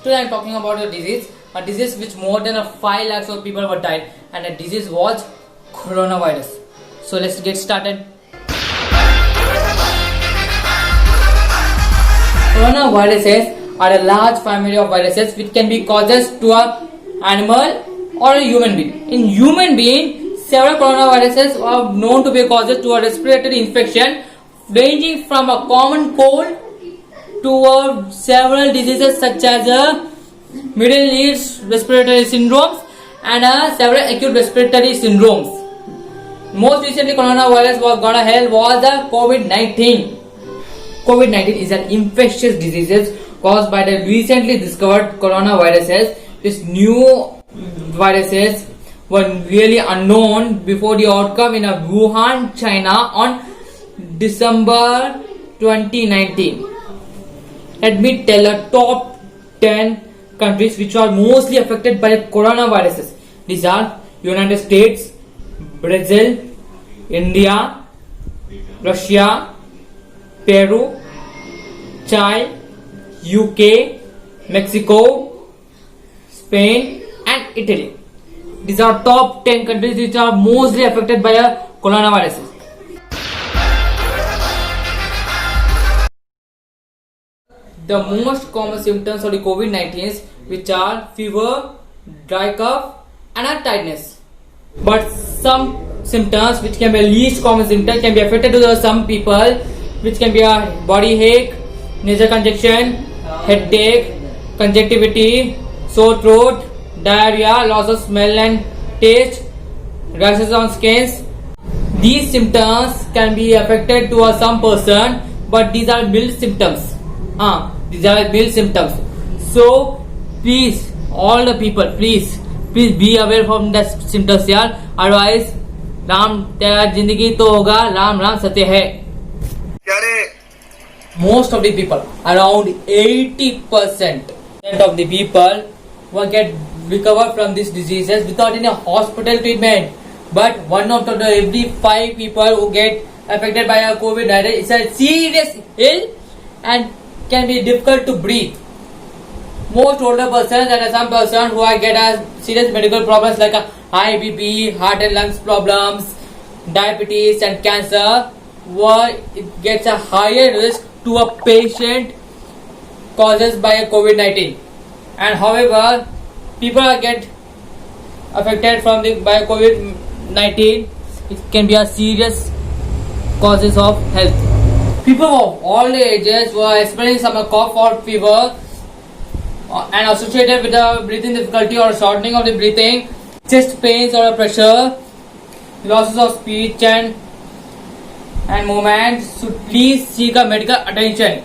Today I am talking about a disease which more than 5 lakhs of people were died, and the disease was coronavirus. So let's get started. Coronaviruses are a large family of viruses which can be causes to an animal or a human being. In human being, several coronaviruses are known to be causes to a respiratory infection ranging from a common cold to several diseases such as Middle East respiratory syndromes and several acute respiratory syndromes. Most recently, coronavirus was the COVID-19. COVID-19 is an infectious disease caused by the recently discovered coronaviruses. These new viruses were really unknown before the outcome in Wuhan, China on December 2019. Let me tell a top 10 countries which are mostly affected by coronaviruses. These are United States, Brazil, India, Russia, Peru, Chile, UK, Mexico, Spain and Italy. These are top 10 countries which are mostly affected by coronaviruses. The most common symptoms of the COVID-19 which are fever, dry cough and tightness. But some symptoms which can be least common symptoms can be affected to some people, which can be a body ache, nasal congestion, headache, conjunctivity, sore throat, diarrhea, loss of smell and taste, rashes on skins. These symptoms can be affected to some person, but these are mild symptoms. These are mild symptoms. So please, all the people, please be aware from the symptoms यार. Otherwise, Ram तेरा जिंदगी तो होगा, राम राम सत्य है. Most of the people, around 80% of the people will get recover from these diseases without any hospital treatment. But one out of every 5 people who get affected by a COVID-19 is a serious ill and can be difficult to breathe. Most older persons and some persons who get a serious medical problems like a high BP, heart and lungs problems, diabetes and cancer, where it gets a higher risk to a patient causes by a COVID-19. And however, people get affected by COVID-19, it can be a serious causes of health. People of all ages were experiencing some cough or fever and associated with a breathing difficulty or shortening of the breathing, chest pains or pressure, losses of speech and movement, should please seek a medical attention.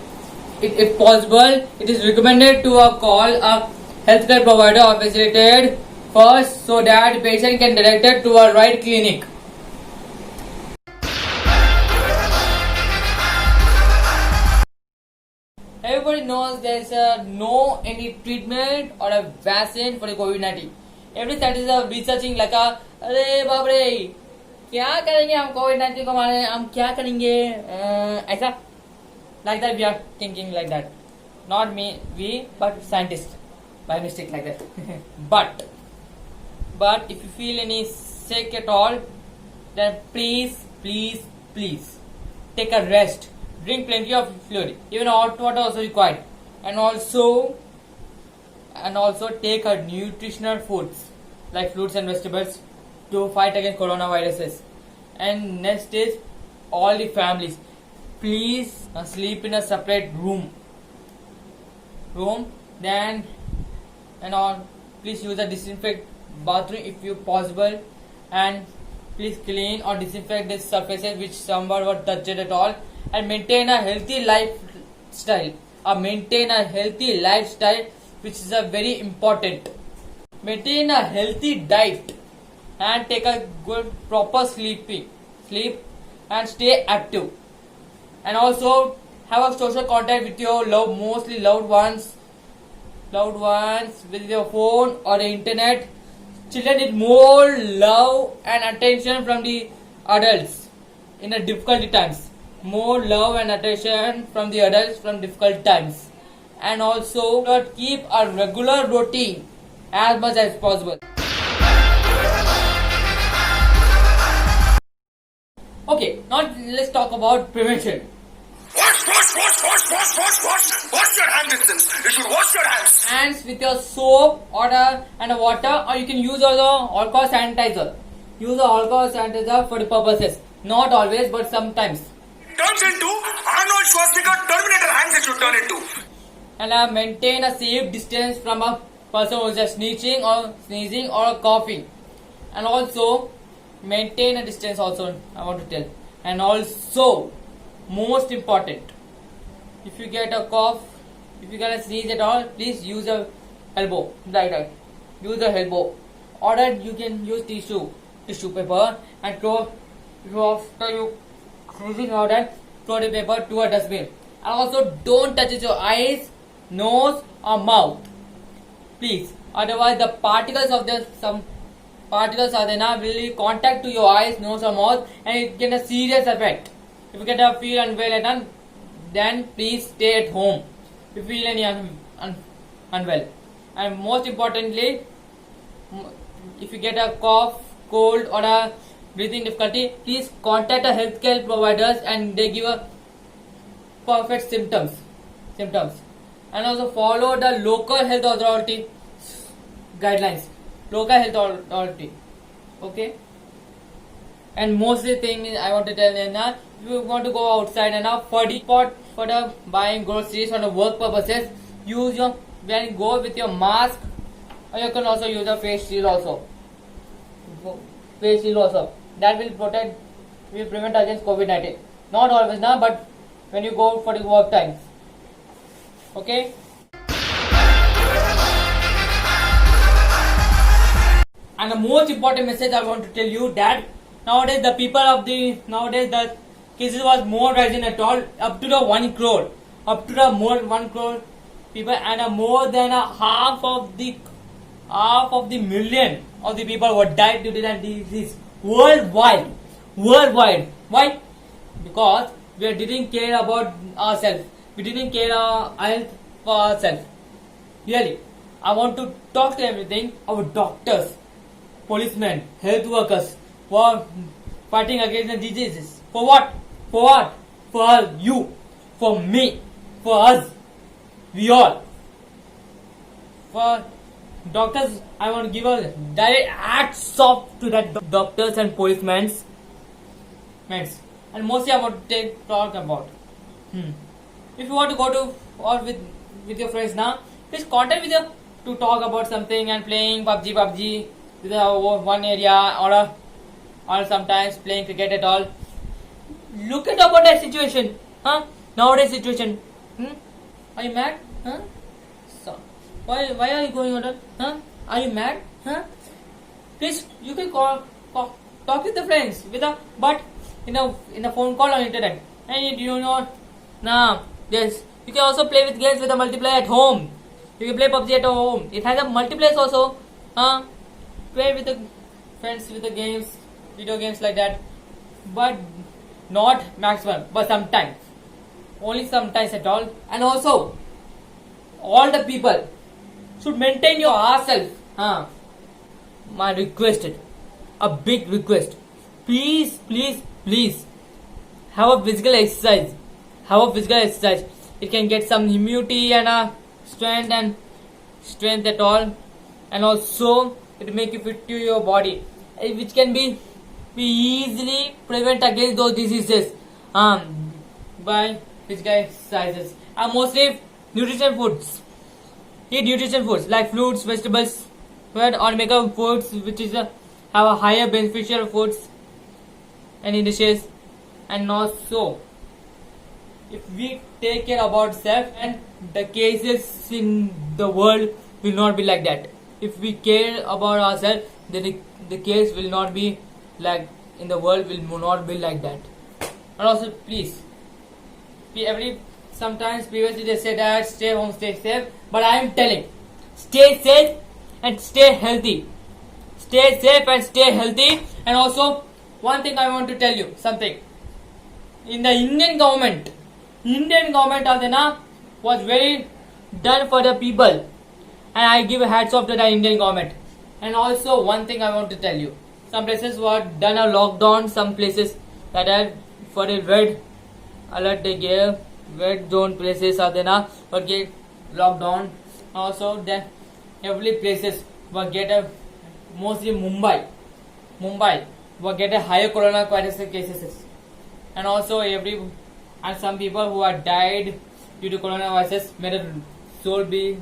If possible, it is recommended to call a healthcare provider or facilitated first so that the patient can be directed to a right clinic. Everybody knows there is no any treatment or a vaccine for the COVID-19. Every scientist is researching like अरे बाप रे क्या करेंगे हम COVID-19 को मारे, हम क्या करेंगे ऐसा, like that we are thinking like that. Not we but scientists by mistake like that. but if you feel any sick at all, then please take a rest. Drink plenty of fluid, even hot water also required, and also take a nutritional foods like fruits and vegetables to fight against coronaviruses. And next is all the families, please sleep in a separate room. Then and all, please use a disinfect bathroom if you possible, and please clean or disinfect the surfaces which somewhere were touched at all. And maintain a healthy lifestyle. Maintain a healthy lifestyle, which is a very important. Maintain a healthy diet and take a good proper sleep and stay active. And also have a social contact with your mostly loved ones with your phone or the internet. Children need more love and attention from the adults in a difficult times. More love and attention from the adults from difficult times. and also keep a regular routine as much as possible. Okay, now let's talk about prevention. Wash your hands, citizens. You should wash your hands. Hands with your soap or and water, or you can use also alcohol sanitizer. Use the alcohol sanitizer for the purposes. Not always, but sometimes. Turns into Arnold Schwarzenegger Terminator hands it should turn into. And maintain a safe distance from a person who is just sneezing or coughing. And also maintain a distance also, I want to tell. And also, most important, if you get a cough, if you get a sneeze at all, please use a elbow, like that. Use the elbow. Or that you can use tissue paper, and throw after you sneezing out and throw the paper to a dustbin. And also don't touch your eyes, nose or mouth, please. Otherwise the particles of some particles are there will contact to your eyes, nose or mouth, and it get a serious effect. If you get a feel unwell, then please stay at home if you feel any unwell. And most importantly, if you get a cough, cold or a breathing difficulty, please contact a healthcare providers and they give a perfect symptoms. And also follow the local health authority guidelines. Okay. And mostly thing is, I want to tell you now, if you want to go outside and for the buying groceries on the work purposes, when you go with your mask, or you can also use a face shield also. That will prevent against COVID-19. Not always now, but when you go for the work times. Okay. And the most important message I want to tell you that nowadays the cases was more rising at all, up to the 1 crore, more 1 crore people, and more than a half of the million of the people who died due to that disease worldwide. Why? Because we didn't care about ourselves. We didn't care our health for ourselves. Really, I want to talk to everything. Our doctors, policemen, health workers who are fighting against the diseases. For what? For you, for me, for us, we all. For doctors, I want to give a direct hats off to that doctors and policemen. And mostly I want to talk about. If you want to go to or with your friends now, please contact with you to talk about something and playing PUBG with one area or sometimes playing cricket at all. Look at about that situation, nowadays situation. Are you mad? So, why are you going on? Are you mad? Please, you can talk with the friends but in a phone call or internet. And you know, yes, you can also play with games with a multiplayer at home. You can play PUBG at home. It has a multiplayer also. Play with the friends with the games, video games like that, but not maximum, but sometimes, only sometimes at all. And also, all the people should maintain your ourselves. My request, a big request. Please, have a physical exercise. It can get some immunity and strength at all, and also it make you fit to your body, which can be easily prevent against those diseases by physical exercises. And mostly nutrition foods. Eat nutrition foods like fruits, vegetables, or make up foods which is have a higher beneficial foods and dishes. And also, if we take care about self, and the cases in the world will not be like that. If we care about ourselves, then the case will not be like in the world will not be like that. And also, please, sometimes previously they said that stay home, stay safe, but I am telling, stay safe and stay healthy. And also, one thing I want to tell you something. In the Indian government of the was very done for the people, and I give hats off to the Indian government. And also one thing I want to tell you, some places were done a lockdown, some places that are for a red alert they gave, red zone places are there now were get lockdown. Also then every places were get a, mostly Mumbai will get a higher coronavirus cases, and also and some people who are died due to coronavirus, may the soul be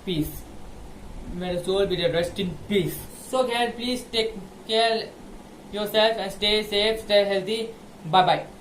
peace, may the soul be the rest in peace. So guys, please take care yourself and stay safe, stay healthy. Bye bye.